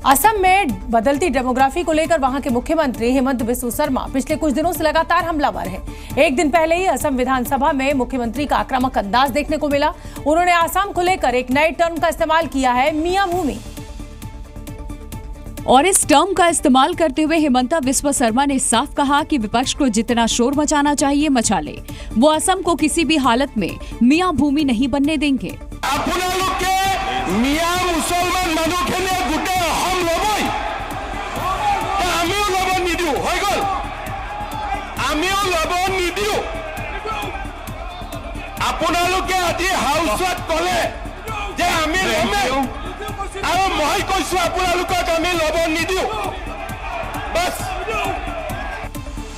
असम में बदलती डेमोग्राफी को लेकर वहां के मुख्यमंत्री हेमंत बिस्वा शर्मा पिछले कुछ दिनों से लगातार हमलावर हैं। एक दिन पहले ही असम विधानसभा में मुख्यमंत्री का आक्रामक अंदाज देखने को मिला। उन्होंने असम को लेकर एक नए टर्म का इस्तेमाल किया है, मियां भूमि। और इस टर्म का इस्तेमाल करते हुए हेमंता बिस्वा शर्मा ने साफ कहा कि विपक्ष को जितना शोर मचाना चाहिए मचा ले, वो असम को किसी भी हालत में मियां भूमि नहीं बनने देंगे।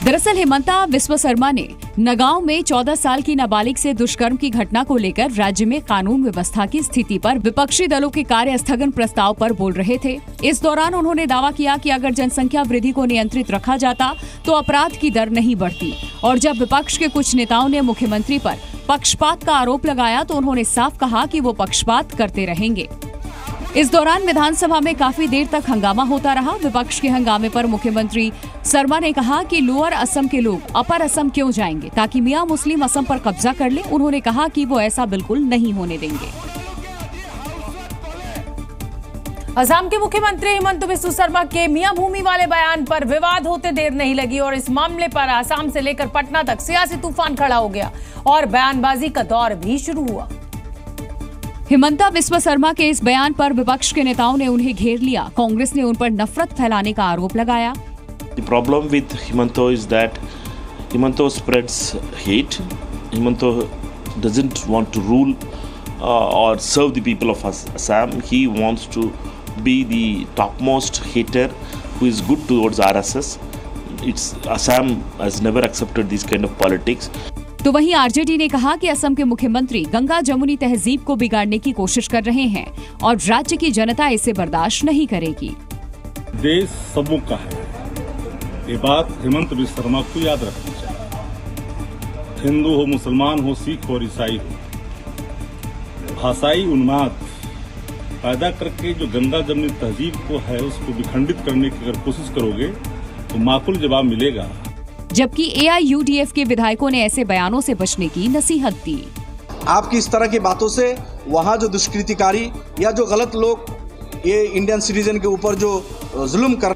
दरअसल हेमंता बिस्वा शर्मा ने नगांव में 14 साल की नाबालिग से दुष्कर्म की घटना को लेकर राज्य में कानून व्यवस्था की स्थिति पर विपक्षी दलों के कार्य स्थगन प्रस्ताव पर बोल रहे थे। इस दौरान उन्होंने दावा किया कि अगर जनसंख्या वृद्धि को नियंत्रित रखा जाता तो अपराध की दर नहीं बढ़ती। और जब विपक्ष के कुछ नेताओं ने मुख्यमंत्री पर पक्षपात का आरोप लगाया तो उन्होंने साफ कहा कि वो पक्षपात करते रहेंगे। इस दौरान विधानसभा में काफी देर तक हंगामा होता रहा। विपक्ष के हंगामे पर मुख्यमंत्री शर्मा ने कहा कि लोअर असम के लोग अपर असम क्यों जाएंगे ताकि मियां मुस्लिम असम पर कब्जा कर ले। उन्होंने कहा कि वो ऐसा बिल्कुल नहीं होने देंगे। असम के मुख्यमंत्री हेमंत बिस्वा शर्मा के मियां भूमि वाले बयान पर विवाद होते देर नहीं लगी और इस मामले पर असम से लेकर पटना तक सियासी तूफान खड़ा हो गया और बयानबाजी का दौर भी शुरू हुआ। हेमंता बिस्वा शर्मा के इस बयान पर विपक्ष के नेताओं ने उन्हें घेर लिया। कांग्रेस ने उन पर नफरत फैलाने का आरोप लगाया। The problem with Hemanta is that Hemanta spreads hate. Hemanta doesn't want to rule or serve the people of Assam. He wants to be the topmost hater who is good towards RSS. Assam has never accepted this kind of politics. तो वहीं RJD ने कहा कि असम के मुख्यमंत्री गंगा जमुनी तहजीब को बिगाड़ने की कोशिश कर रहे हैं और राज्य की जनता इसे बर्दाश्त नहीं करेगी। देश सबों का है, ये बात हेमंत बिस्वा शर्मा को याद रखनी चाहिए। हिंदू हो, मुसलमान हो, सिख हो, ईसाई हो, भाषाई उन्माद पैदा करके जो गंगा जमुनी तहजीब को है उसको विखंडित करने की अगर कोशिश करोगे तो माकूल जवाब मिलेगा। जबकि AIUDF के विधायकों ने ऐसे बयानों से बचने की नसीहत दी। आपकी इस तरह की बातों से वहाँ जो दुष्कृतिकारी या जो गलत लोग ये इंडियन सिटीजन के ऊपर जो जुल्म कर।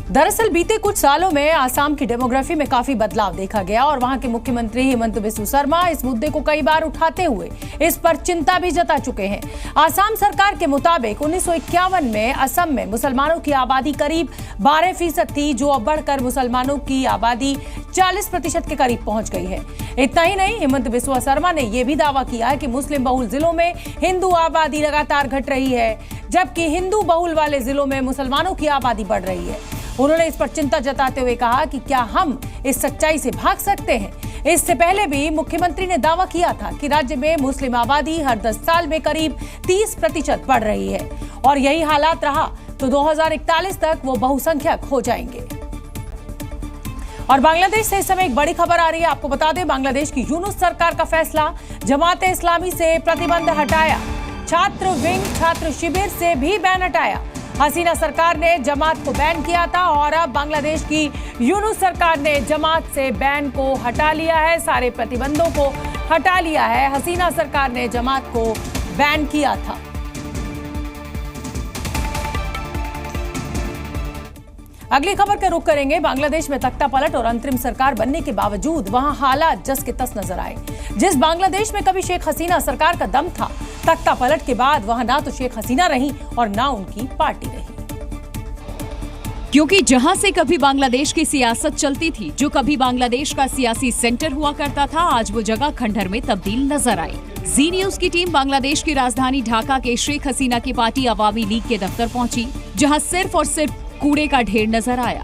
दरअसल बीते कुछ सालों में आसाम की डेमोग्राफी में काफी बदलाव देखा गया और वहां के मुख्यमंत्री हेमंत बिस्वा शर्मा इस मुद्दे को कई बार उठाते हुए इस पर चिंता भी जता चुके हैं। आसाम सरकार के मुताबिक 1951 में असम में मुसलमानों की आबादी करीब 12% थी, जो अब बढ़कर मुसलमानों की आबादी 40% के करीब पहुंच गई है। इतना ही नहीं, हेमंत बिस्वा शर्मा ने यह भी दावा किया कि मुस्लिम बहुल जिलों में हिंदू आबादी लगातार घट रही है, जबकि हिंदू बहुल वाले जिलों में मुसलमानों की आबादी बढ़ रही है। उन्होंने इस पर चिंता जताते हुए कहा कि क्या हम इस सच्चाई से भाग सकते हैं। इससे पहले भी मुख्यमंत्री ने दावा किया था कि राज्य में मुस्लिम आबादी हर 10 साल में करीब 30% बढ़ रही है और यही हालात रहा तो 2041 तक वो बहुसंख्यक हो जाएंगे। और बांग्लादेश से इस समय एक बड़ी खबर आ रही है। आपको बता दें, बांग्लादेश की यूनुस सरकार का फैसला, जमाते इस्लामी से प्रतिबंध हटाया, छात्र विंग छात्र शिविर से भी बैन हटाया। हसीना सरकार ने जमात को बैन किया था और अब बांग्लादेश की यूनुस सरकार ने जमात से बैन को हटा लिया है, सारे प्रतिबंधों को हटा लिया है। हसीना सरकार ने जमात को बैन किया था। अगली खबर का रुख करेंगे। बांग्लादेश में तख्ता पलट और अंतरिम सरकार बनने के बावजूद वहां हालात जस के तस नजर आए। जिस बांग्लादेश में कभी शेख हसीना सरकार का दम था, तख्ता पलट के बाद वहां ना तो शेख हसीना रही और ना उनकी पार्टी रही। क्योंकि जहां से कभी बांग्लादेश की सियासत चलती थी, जो कभी बांग्लादेश का सियासी सेंटर हुआ करता था, आज वो जगह खंडहर में तब्दील नजर आई। जी न्यूज की टीम बांग्लादेश की राजधानी ढाका के शेख हसीना की पार्टी अवामी लीग के दफ्तर पहुंची, जहां सिर्फ और सिर्फ कूड़े का ढेर नजर आया।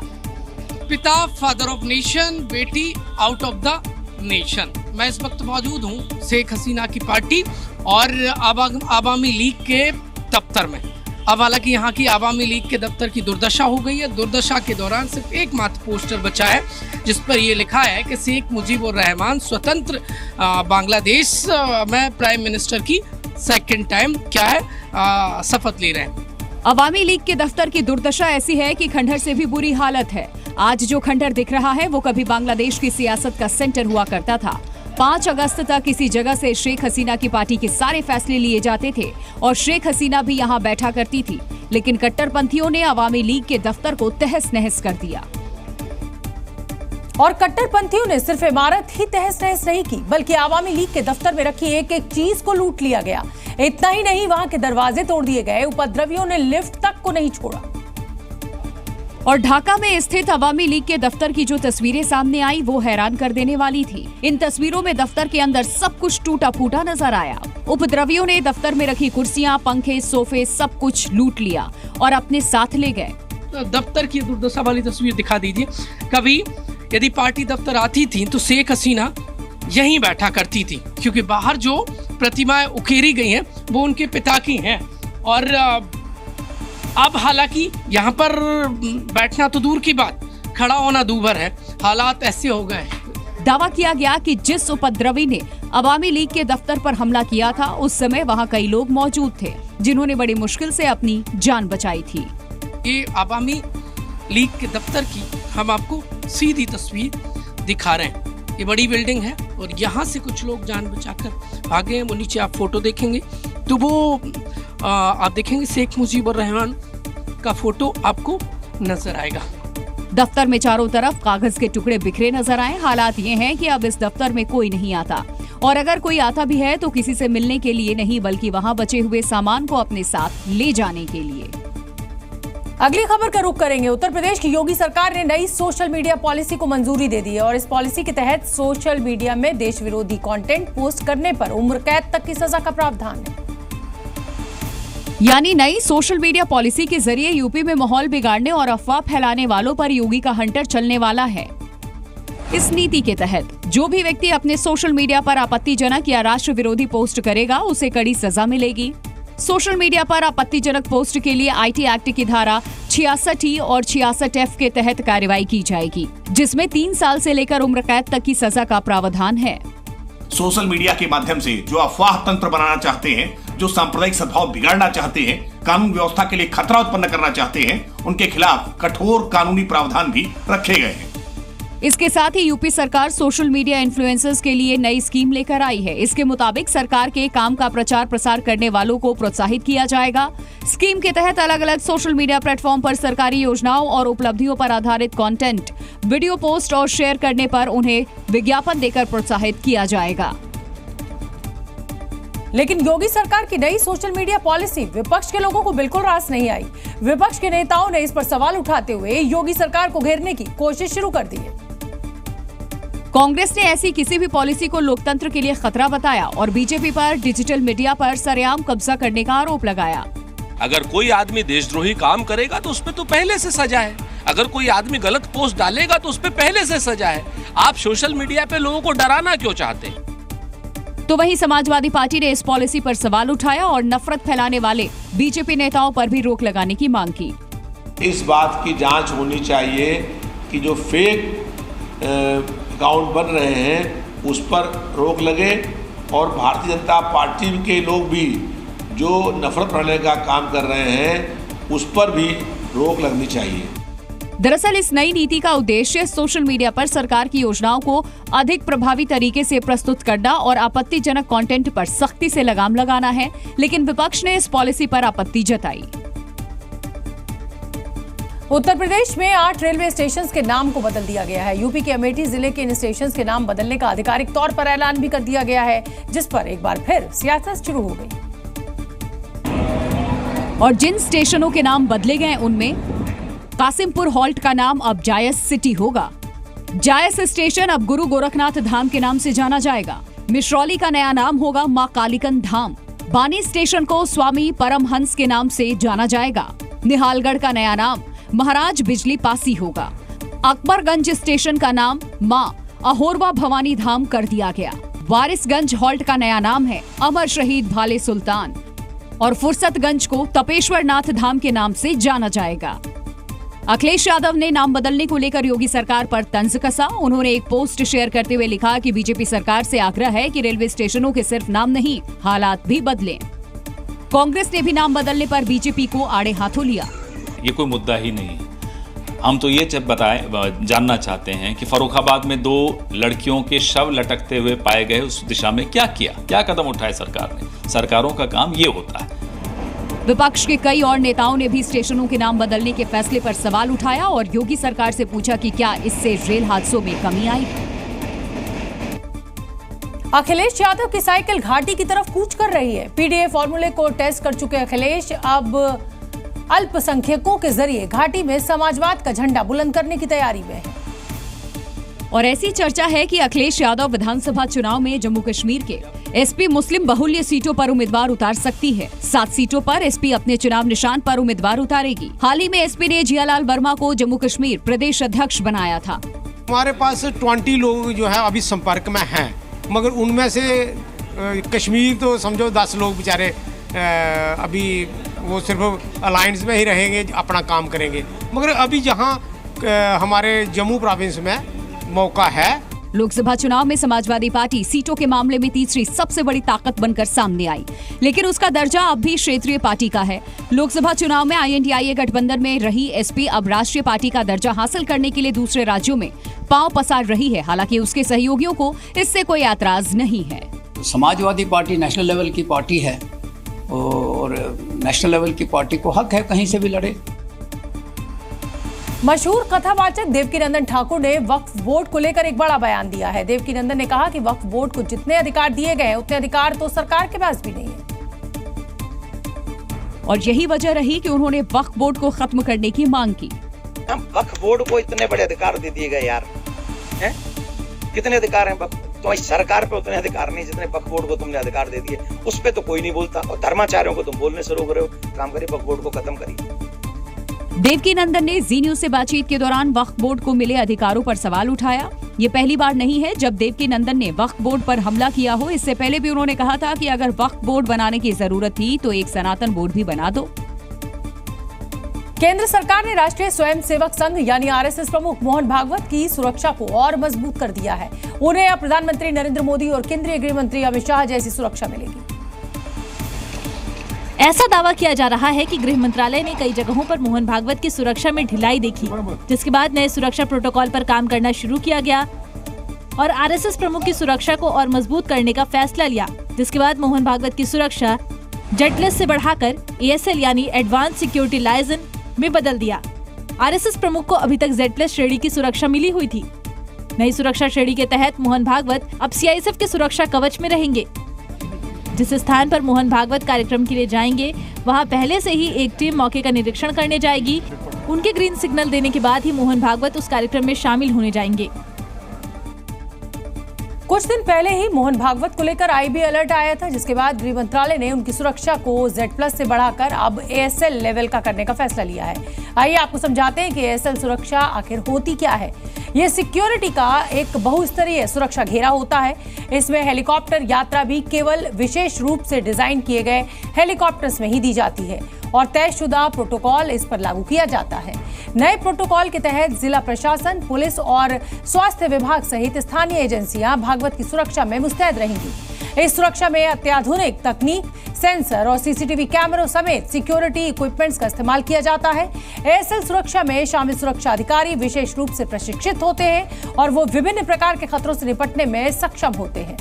पिता फादर ऑफ नेशन, बेटी आउट ऑफ द नेशन। मैं इस वक्त मौजूद हूँ शेख हसीना की पार्टी और अवामी लीग के दफ्तर में। अब हालांकि यहाँ की अवामी लीग के दफ्तर की दुर्दशा हो गई है। दुर्दशा के दौरान सिर्फ एक मात्र पोस्टर बचा है जिस पर यह लिखा है कि शेख मुजीबुर रहमान स्वतंत्र बांग्लादेश में प्राइम मिनिस्टर की सेकंड टाइम क्या है शपथ ले रहे हैं। अवामी लीग के दफ्तर की दुर्दशा ऐसी है कि खंडहर से भी बुरी हालत है। आज जो खंडहर दिख रहा है वो कभी बांग्लादेश की सियासत का सेंटर हुआ करता था। 5 अगस्त तक इसी जगह से शेख हसीना की पार्टी के सारे फैसले लिए जाते थे और शेख हसीना भी यहाँ बैठा करती थी, लेकिन कट्टरपंथियों ने अवामी लीग के दफ्तर को तहस नहस कर दिया। और कट्टरपंथियों ने सिर्फ इमारत ही तहस नहस नहीं की, बल्कि अवामी लीग के दफ्तर में रखी एक एक चीज को लूट लिया गया। इतना ही नहीं, वहां के दरवाजे तोड़ दिए गए, उपद्रवियों ने लिफ्ट तक को नहीं छोड़ा। और ढाका में स्थित अवामी लीग के दफ्तर की जो तस्वीरें सामने आई वो हैरान कर देने वाली थी। इन तस्वीरों में दफ्तर के अंदर सब कुछ टूटा फूटा नजर आया। उपद्रवियों ने दफ्तर में रखी कुर्सियां, पंखे, सोफे सब कुछ लूट लिया और अपने साथ ले गए। दफ्तर की दुर्दशा वाली तस्वीर दिखा दीजिए। कभी यदि पार्टी दफ्तर आती थी तो शेख हसीना यहीं बैठा करती थी, क्योंकि बाहर जो प्रतिमाएं उकेरी गई हैं वो उनके पिता की हैं। और अब हालांकि यहाँ पर बैठना तो दूर की बात, खड़ा होना दूभर है। हालात ऐसे हो गए। दावा किया गया कि जिस उपद्रवी ने अवामी लीग के दफ्तर पर हमला किया था उस समय वहाँ कई लोग मौजूद थे जिन्होंने बड़ी मुश्किल से अपनी जान बचाई थी। ये अवामी लीग के दफ्तर की हम आपको सीधी तस्वीर दिखा रहे हैं। ये बड़ी बिल्डिंग है और यहाँ से कुछ लोग जान बचाकर भागे हैं। वो नीचे आप फोटो देखेंगे तो वो आप देखेंगे शेख मुजीबुर रहमान का फोटो आपको नजर आएगा। दफ्तर में चारों तरफ कागज के टुकड़े बिखरे नजर आए। हालात ये हैं कि अब इस दफ्तर में कोई नहीं आता, और अगर कोई आता भी है तो किसी से मिलने के लिए नहीं, बल्कि वहाँ बचे हुए सामान को अपने साथ ले जाने के लिए। अगली खबर का रुख करेंगे। उत्तर प्रदेश की योगी सरकार ने नई सोशल मीडिया पॉलिसी को मंजूरी दे दी है और इस पॉलिसी के तहत सोशल मीडिया में देश विरोधी कंटेंट पोस्ट करने पर उम्र कैद तक की सजा का प्रावधान है। यानी नई सोशल मीडिया पॉलिसी के जरिए यूपी में माहौल बिगाड़ने और अफवाह फैलाने वालों पर योगी का हंटर चलने वाला है। इस नीति के तहत जो भी व्यक्ति अपने सोशल मीडिया पर आपत्तिजनक या राष्ट्र विरोधी पोस्ट करेगा उसे कड़ी सजा मिलेगी। सोशल मीडिया पर आपत्तिजनक पोस्ट के लिए आईटी एक्ट की धारा 66E और 66F के तहत कार्रवाई की जाएगी, जिसमें 3 साल से लेकर उम्र कैद तक की सजा का प्रावधान है। सोशल मीडिया के माध्यम से जो अफवाह तंत्र बनाना चाहते हैं, जो सांप्रदायिक सद्भाव बिगाड़ना चाहते हैं, कानून व्यवस्था के लिए खतरा उत्पन्न करना चाहते हैं, उनके खिलाफ कठोर कानूनी प्रावधान भी रखे गए हैं। इसके साथ ही यूपी सरकार सोशल मीडिया इन्फ्लुएंसर्स के लिए नई स्कीम लेकर आई है। इसके मुताबिक सरकार के काम का प्रचार प्रसार करने वालों को प्रोत्साहित किया जाएगा। स्कीम के तहत अलग अलग सोशल मीडिया प्लेटफॉर्म पर सरकारी योजनाओं और उपलब्धियों पर आधारित कंटेंट, वीडियो पोस्ट और शेयर करने पर उन्हें विज्ञापन देकर प्रोत्साहित किया जाएगा। लेकिन योगी सरकार की नई सोशल मीडिया पॉलिसी विपक्ष के लोगों को बिल्कुल रास नहीं आई। विपक्ष के नेताओं ने इस पर सवाल उठाते हुए योगी सरकार को घेरने की कोशिश शुरू कर दी है। कांग्रेस ने ऐसी किसी भी पॉलिसी को लोकतंत्र के लिए खतरा बताया और बीजेपी पर डिजिटल मीडिया पर सरेआम कब्जा करने का आरोप लगाया। अगर कोई आदमी देशद्रोही काम करेगा तो उसपे तो पहले से सजा है। अगर कोई आदमी गलत पोस्ट डालेगा तो उसपे पहले से सजा है। आप सोशल मीडिया पे लोगों को डराना क्यों चाहते हैं? तो वहीं समाजवादी पार्टी ने इस पॉलिसी पर सवाल उठाया और नफरत फैलाने वाले बीजेपी नेताओं पर भी रोक लगाने की मांग की। इस बात की जांच होनी चाहिए कि जो फेक अकाउंट बन रहे हैं उस पर रोक लगे और भारतीय जनता पार्टी के लोग भी जो नफरत फैलाने का काम कर रहे हैं उस पर भी रोक लगनी चाहिए। दरअसल इस नई नीति का उद्देश्य सोशल मीडिया पर सरकार की योजनाओं को अधिक प्रभावी तरीके से प्रस्तुत करना और आपत्तिजनक कंटेंट पर सख्ती से लगाम लगाना है, लेकिन विपक्ष ने इस पॉलिसी पर आपत्ति जताई। उत्तर प्रदेश में 8 रेलवे स्टेशन के नाम को बदल दिया गया है। यूपी के अमेठी जिले के इन स्टेशन के नाम बदलने का आधिकारिक तौर पर ऐलान भी कर दिया गया है, जिस पर एक बार फिर सियासत शुरू हो गई। और जिन स्टेशनों के नाम बदले गए उनमें कासिमपुर हॉल्ट का नाम अब जायस सिटी होगा। जायस स्टेशन अब गुरु गोरखनाथ धाम के नाम से जाना जाएगा। मिश्रौली का नया नाम होगा मां कालिकन धाम। बानी स्टेशन को स्वामी परमहंस के नाम से जाना जाएगा। निहालगढ़ का नया नाम महाराज बिजली पासी होगा। अकबरगंज स्टेशन का नाम मां अहोरवा भवानी धाम कर दिया गया। वारिसगंज हॉल्ट का नया नाम है अमर शहीद भाले सुल्तान और फुर्सतगंज को तपेश्वर नाथ धाम के नाम से जाना जाएगा। अखिलेश यादव ने नाम बदलने को लेकर योगी सरकार पर तंज कसा। उन्होंने एक पोस्ट शेयर करते हुए लिखा कि बीजेपी सरकार से आग्रह है कि रेलवे स्टेशनों के सिर्फ नाम नहीं, हालात भी बदलें। कांग्रेस ने भी नाम बदलने पर बीजेपी को आड़े हाथों लिया। ये कोई मुद्दा ही नहीं है। हम तो ये जानना चाहते हैं कि फर्रुखाबाद में 2 लड़कियों के शव लटकते हुए पाए गए, उस दिशा में क्या किया, क्या कदम उठाए सरकार ने। सरकारों का काम ये होता है। विपक्ष के कई और नेताओं ने भी स्टेशनों के नाम बदलने के फैसले पर सवाल उठाया और योगी सरकार से पूछा कि क्या इससे रेल हादसों में कमी आई। अखिलेश यादव की साइकिल घाटी की तरफ कूच कर रही है। पीडीए फॉर्मूले को टेस्ट कर चुके अखिलेश अब अल्पसंख्यकों के जरिए घाटी में समाजवाद का झंडा बुलंद करने की तैयारी में है। और ऐसी चर्चा है कि अखिलेश यादव विधानसभा चुनाव में जम्मू कश्मीर के एसपी मुस्लिम बहुल्य सीटों पर उम्मीदवार उतार सकती है। 7 सीटों पर एसपी अपने चुनाव निशान पर उम्मीदवार उतारेगी। हाल ही में एसपी ने जियालाल वर्मा को जम्मू कश्मीर प्रदेश अध्यक्ष बनाया था। हमारे पास 20 लोग जो है अभी संपर्क में हैं, मगर उनमें से कश्मीर तो समझो 10 लोग बेचारे अभी वो सिर्फ अलायंस में ही रहेंगे, अपना काम करेंगे। मगर अभी जहाँ हमारे जम्मू प्रोविंस में मौका है। लोकसभा चुनाव में समाजवादी पार्टी सीटों के मामले में तीसरी सबसे बड़ी ताकत बनकर सामने आई, लेकिन उसका दर्जा अब भी क्षेत्रीय पार्टी का है। लोकसभा चुनाव में INDIA गठबंधन में रही एसपी अब राष्ट्रीय पार्टी का दर्जा हासिल करने के लिए दूसरे राज्यों में पांव पसार रही है। हालांकि उसके सहयोगियों को इससे कोई ऐतराज नहीं है। समाजवादी पार्टी नेशनल लेवल की पार्टी है और नेशनल लेवल की पार्टी को हक है कहीं से भी लड़े। मशहूर कथावाचक देवकीनंदन ठाकुर ने वक्फ बोर्ड को लेकर एक बड़ा बयान दिया है। देवकीनंदन ने कहा कि वक्फ बोर्ड को जितने अधिकार दिए गए उतने अधिकार तो सरकार के पास भी नहीं है। और यही वजह रही कि उन्होंने वक्फ बोर्ड को खत्म करने की मांग की। हम वक्फ बोर्ड को इतने बड़े अधिकार दे दिए गए यार, हैं? कितने अधिकार हैं? तुम्हारी सरकार पे उतने अधिकार नहीं जितने वक्फ बोर्ड को तुमने अधिकार दे दिए। उस पे तो कोई नहीं बोलता और धर्माचार्यों को तुम बोलने से रोक रहे हो। काम करिए, वक्फ बोर्ड को खत्म करिए। देवकीनंदन ने जी न्यूज से बातचीत के दौरान वक्फ बोर्ड को मिले अधिकारों पर सवाल उठाया। ये पहली बार नहीं है जब देवकीनंदन ने वक्फ बोर्ड पर हमला किया हो। इससे पहले भी उन्होंने कहा था कि अगर वक्फ बोर्ड बनाने की जरूरत थी तो एक सनातन बोर्ड भी बना दो। केंद्र सरकार ने राष्ट्रीय स्वयंसेवक संघ यानी RSS प्रमुख मोहन भागवत की सुरक्षा को और मजबूत कर दिया है। उन्हें अब प्रधानमंत्री नरेंद्र मोदी और केंद्रीय गृह मंत्री अमित शाह जैसी सुरक्षा मिलेगी। ऐसा दावा किया जा रहा है कि गृह मंत्रालय ने कई जगहों पर मोहन भागवत की सुरक्षा में ढिलाई देखी, जिसके बाद नए सुरक्षा प्रोटोकॉल पर काम करना शुरू किया गया और RSS प्रमुख की सुरक्षा को और मजबूत करने का फैसला लिया, जिसके बाद मोहन भागवत की सुरक्षा Z+ से बढ़ाकर ASL यानी एडवांस सिक्योरिटी लाइजन में बदल दिया। RSS प्रमुख को अभी तक Z+ श्रेणी की सुरक्षा मिली हुई थी। नई सुरक्षा श्रेणी के तहत मोहन भागवत अब CISF के सुरक्षा कवच में रहेंगे। जिस स्थान पर मोहन भागवत कार्यक्रम के लिए जाएंगे, वहां पहले से ही एक टीम मौके का निरीक्षण करने जाएगी। उनके ग्रीन सिग्नल देने के बाद ही मोहन भागवत उस कार्यक्रम में शामिल होने जाएंगे। कुछ दिन पहले ही मोहन भागवत को लेकर IB अलर्ट आया था, जिसके बाद गृह मंत्रालय ने उनकी सुरक्षा को Z+ से बढ़ाकर अब ASL लेवल का करने का फैसला लिया है। आइए आपको समझाते हैं कि ASL सुरक्षा आखिर होती क्या है। ये सिक्योरिटी का एक बहुस्तरीय सुरक्षा घेरा होता है। इसमें हेलीकॉप्टर यात्रा भी केवल विशेष रूप से डिजाइन किए गए हेलीकॉप्टर्स में ही दी जाती है और तयशुदा प्रोटोकॉल इस पर लागू किया जाता है। नए प्रोटोकॉल के तहत जिला प्रशासन, पुलिस और स्वास्थ्य विभाग सहित स्थानीय एजेंसियां भागवत की सुरक्षा में मुस्तैद रहेंगी। इस सुरक्षा में अत्याधुनिक तकनीक, सेंसर और CCTV कैमरों समेत सिक्योरिटी इक्विपमेंट्स का इस्तेमाल किया जाता है। ASL सुरक्षा में शामिल सुरक्षा अधिकारी विशेष रूप से प्रशिक्षित होते हैं और वो विभिन्न प्रकार के खतरों से निपटने में सक्षम होते हैं।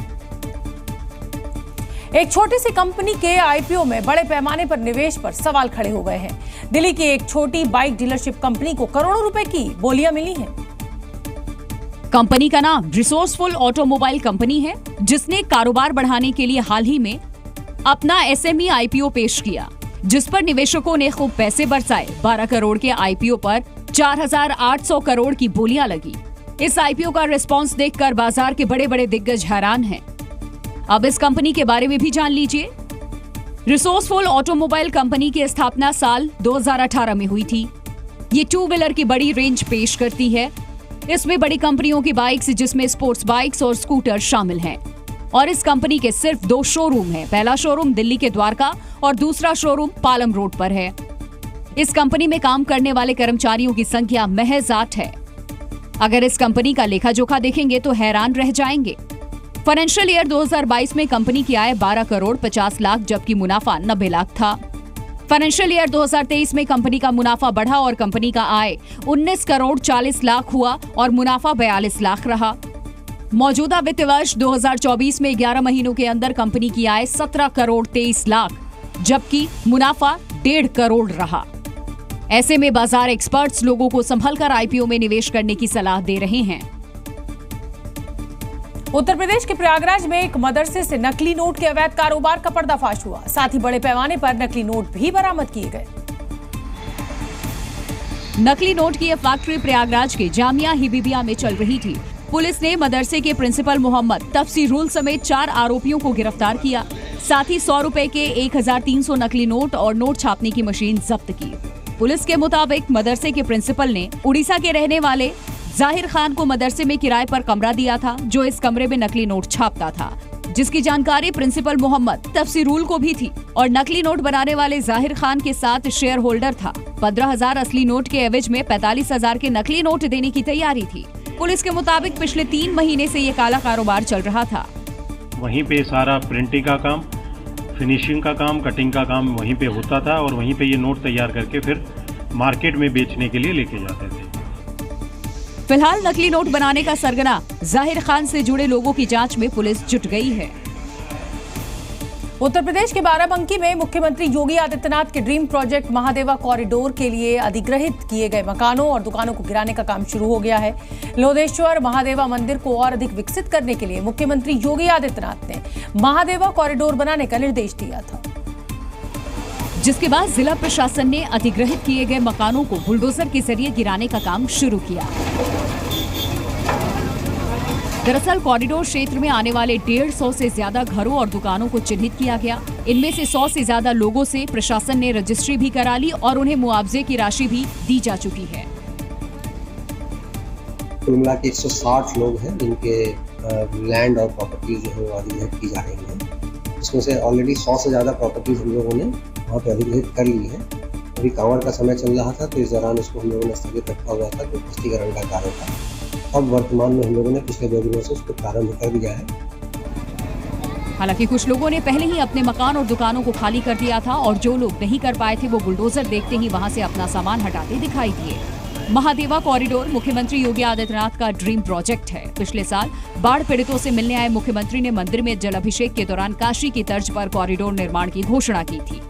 एक छोटी सी कंपनी के IPO में बड़े पैमाने पर निवेश पर सवाल खड़े हो गए हैं। दिल्ली की एक छोटी बाइक डीलरशिप कंपनी को करोड़ों रुपए की बोलियां मिली हैं। कंपनी का नाम रिसोर्सफुल ऑटोमोबाइल कंपनी है, जिसने कारोबार बढ़ाने के लिए हाल ही में अपना SME IPO पेश किया, जिस पर निवेशकों ने खूब पैसे बरसाए। 12 करोड़ के IPO पर 4,800 करोड़ की बोलियां लगी। इस IPO का रिस्पॉन्स देखकर बाजार के बड़े बड़े दिग्गज हैरान हैं। अब इस कंपनी के बारे में भी जान लीजिए। रिसोर्सफुल ऑटोमोबाइल कंपनी की स्थापना साल 2018 में हुई थी। ये 2 व्हीलर की बड़ी रेंज पेश करती है। इसमें बड़ी कंपनियों की बाइक्स, जिसमें स्पोर्ट्स बाइक्स और स्कूटर शामिल हैं। और इस कंपनी के सिर्फ 2 शोरूम हैं। पहला शोरूम दिल्ली के द्वारका और दूसरा शोरूम पालम रोड पर है। इस कंपनी में काम करने वाले कर्मचारियों की संख्या महज 8 है। अगर इस कंपनी का लेखा जोखा देखेंगे तो हैरान रह जाएंगे। फाइनेंशियल ईयर 2022 में कंपनी की आय 12 करोड़ 50 लाख जबकि मुनाफा 90 लाख था। फाइनेंशियल ईयर 2023 में कंपनी का मुनाफा बढ़ा और कंपनी का आय 19 करोड़ 40 लाख हुआ और मुनाफा 42 लाख रहा। मौजूदा वित्त वर्ष 2024 में 11 महीनों के अंदर कंपनी की आय 17 करोड़ 23 लाख जबकि मुनाफा 1.5 करोड़ रहा। ऐसे में बाजार एक्सपर्ट्स लोगों को संभलकर आईपीओ में निवेश करने की सलाह दे रहे हैं। उत्तर प्रदेश के प्रयागराज में एक मदरसे से नकली नोट के अवैध कारोबार का पर्दाफाश हुआ। साथ ही बड़े पैमाने पर नकली नोट भी बरामद किए गए। नकली नोट की यह फैक्ट्री प्रयागराज के जामिया हिबीबिया में चल रही थी। पुलिस ने मदरसे के प्रिंसिपल मोहम्मद तफसीरुल समेत 4 आरोपियों को गिरफ्तार किया। साथ ही 100 रुपए के 1300 नकली नोट और नोट छापने की मशीन जब्त की। पुलिस के मुताबिक मदरसे के प्रिंसिपल ने उड़ीसा के रहने वाले जाहिर खान को मदरसे में किराए पर कमरा दिया था, जो इस कमरे में नकली नोट छापता था, जिसकी जानकारी प्रिंसिपल मोहम्मद तफसीरुल को भी थी और नकली नोट बनाने वाले जाहिर खान के साथ शेयर होल्डर था। 15,000 असली नोट के एवज में 45,000 के नकली नोट देने की तैयारी थी। पुलिस के मुताबिक पिछले 3 महीने से ये काला कारोबार चल रहा था। वहीं पे सारा प्रिंटिंग का काम, फिनिशिंग का काम, कटिंग का काम वहीं पे होता था और वहीं पे ये नोट तैयार करके फिर मार्केट में बेचने के लिए लेके जाते थे। फिलहाल नकली नोट बनाने का सरगना जाहिर खान से जुड़े लोगों की जांच में पुलिस जुट गई है। उत्तर प्रदेश के बाराबंकी में मुख्यमंत्री योगी आदित्यनाथ के ड्रीम प्रोजेक्ट महादेवा कॉरिडोर के लिए अधिग्रहित किए गए मकानों और दुकानों को गिराने का काम शुरू हो गया है। लोधेश्वर महादेवा मंदिर को और अधिक विकसित करने के लिए मुख्यमंत्री योगी आदित्यनाथ ने महादेवा कॉरिडोर बनाने का निर्देश दिया था, जिसके बाद जिला प्रशासन ने अधिग्रहित किए गए मकानों को बुलडोजर के जरिए गिराने का काम शुरू किया। दरअसल कॉरिडोर क्षेत्र में आने वाले 150 से ज्यादा घरों और दुकानों को चिन्हित किया गया। इनमें से 100 से ज्यादा लोगों से प्रशासन ने रजिस्ट्री भी करा ली और उन्हें मुआवजे की राशि भी दी जा चुकी है। कुल मिला के 160 लोग हैं जिनके लैंड और प्रॉपर्टीज जो है वो अधिग्रहित की जा रही है। इसमें से ऑलरेडी 100 से ज्यादा प्रॉपर्टीज हम लोगों ने वहाँ पे अधिग्रहित कर ली है। अभी कांवड़ का समय चल रहा था तो इस दौरान इसको हम लोगों ने स्थगित रखा हुआ था, जो पुष्टिकरण का कार्य था। अब वर्तमान में हम लोगों ने पिछले 2 दिनों से उसको प्रारंभ कर दिया है। हालांकि कुछ लोगों ने पहले ही अपने मकान और दुकानों को खाली कर दिया था और जो लोग नहीं कर पाए थे वो बुलडोजर देखते ही वहां से अपना सामान हटाते दिखाई दिए। महादेवा कॉरिडोर मुख्यमंत्री योगी आदित्यनाथ का ड्रीम प्रोजेक्ट है। पिछले साल बाढ़ पीड़ितों से मिलने आए मुख्यमंत्री ने मंदिर में जलाभिषेक के दौरान काशी की तर्ज पर कॉरिडोर निर्माण की घोषणा की थी।